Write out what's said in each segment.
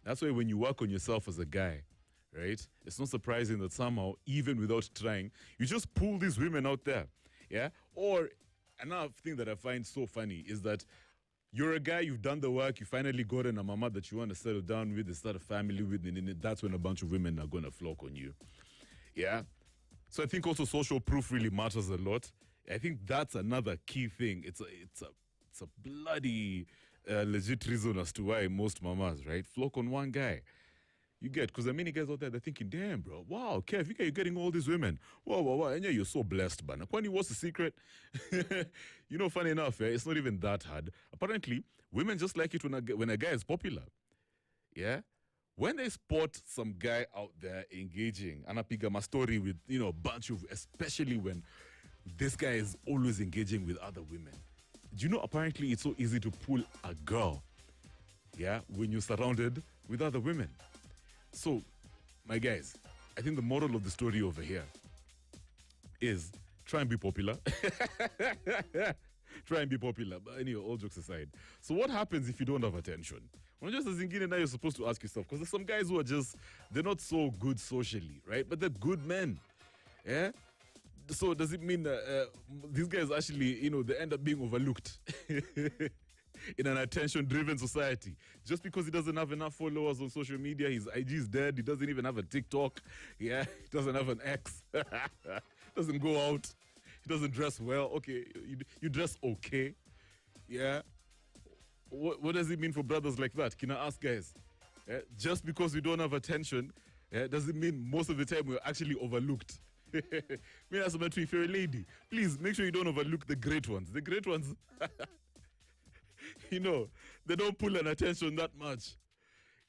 That's why when you work on yourself as a guy, right, it's not surprising that somehow, even without trying, you just pull these women out there. Yeah? Or another thing that I find so funny is that you're a guy, you've done the work, you finally got a mama that you want to settle down with and start a family with, and that's when a bunch of women are going to flock on you. Yeah? So I think also social proof really matters a lot. I think that's another key thing. It's a bloody legit reason as to why most mamas, right, flock on one guy. You get, because there are many guys out there, they're thinking, damn, bro, wow, Kev, you're getting all these women. Wow. And yeah, you're so blessed, man. Kwani, what's the secret? Funny enough, it's not even that hard. Apparently, women just like it when a guy is popular. Yeah? When they spot some guy out there engaging, and I pick up my story with, a bunch of, especially when this guy is always engaging with other women. Do you know, apparently it's so easy to pull a girl, yeah, when you're surrounded with other women. So, my guys, I think the moral of the story over here is try and be popular. Try and be popular. But anyway, all jokes aside. So what happens if you don't have attention? When you're just a zingine now, you're supposed to ask yourself, because there's some guys who are they're not so good socially, right? But they're good men. Yeah? So does it mean that these guys actually, they end up being overlooked in an attention-driven society? Just because he doesn't have enough followers on social media, his IG is dead, he doesn't even have a TikTok, yeah, he doesn't have an X, doesn't go out, he doesn't dress well. Okay, you dress okay, yeah. What does it mean for brothers like that? Can I ask, guys? Yeah? Just because we don't have attention, does it mean most of the time we're actually overlooked? Me as a if you're a lady, please make sure you don't overlook the great ones. The great ones, they don't pull an attention that much.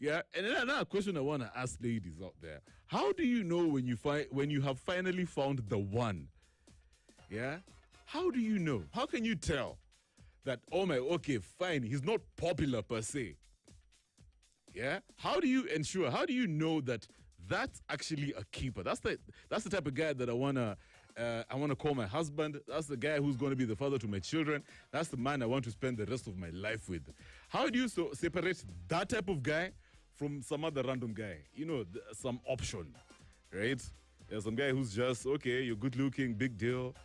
Yeah. And then another question I want to ask ladies out there: how do you know when you have finally found the one? Yeah. How do you know? How can you tell that? Okay, fine. He's not popular per se. Yeah. How do you ensure? How do you know that? That's actually a keeper. That's the type of guy that I wanna call my husband. That's the guy who's going to be the father to my children. That's the man I want to spend the rest of my life with. How do you separate that type of guy from some other random guy? Some option, right? There's some guy who's just, okay, you're good looking, big deal,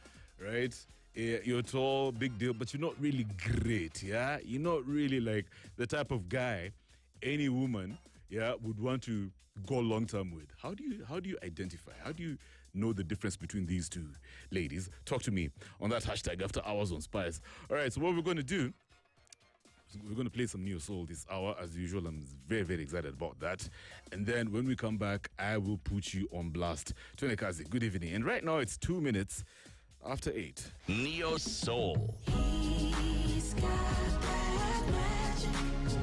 right? You're tall, big deal, but you're not really great, yeah? You're not really like the type of guy any woman, yeah, would want to go long term with. How do you identify? How do you know the difference between these two? Ladies, talk to me on that hashtag After Hours on Spice. All right, so what we're going to do, we're going to play some new soul this hour as usual. I'm very, very excited about that. And then when we come back, I will put you on blast. Tonekazi, good evening. And right now it's 2 minutes after 8. Neo Soul. He's got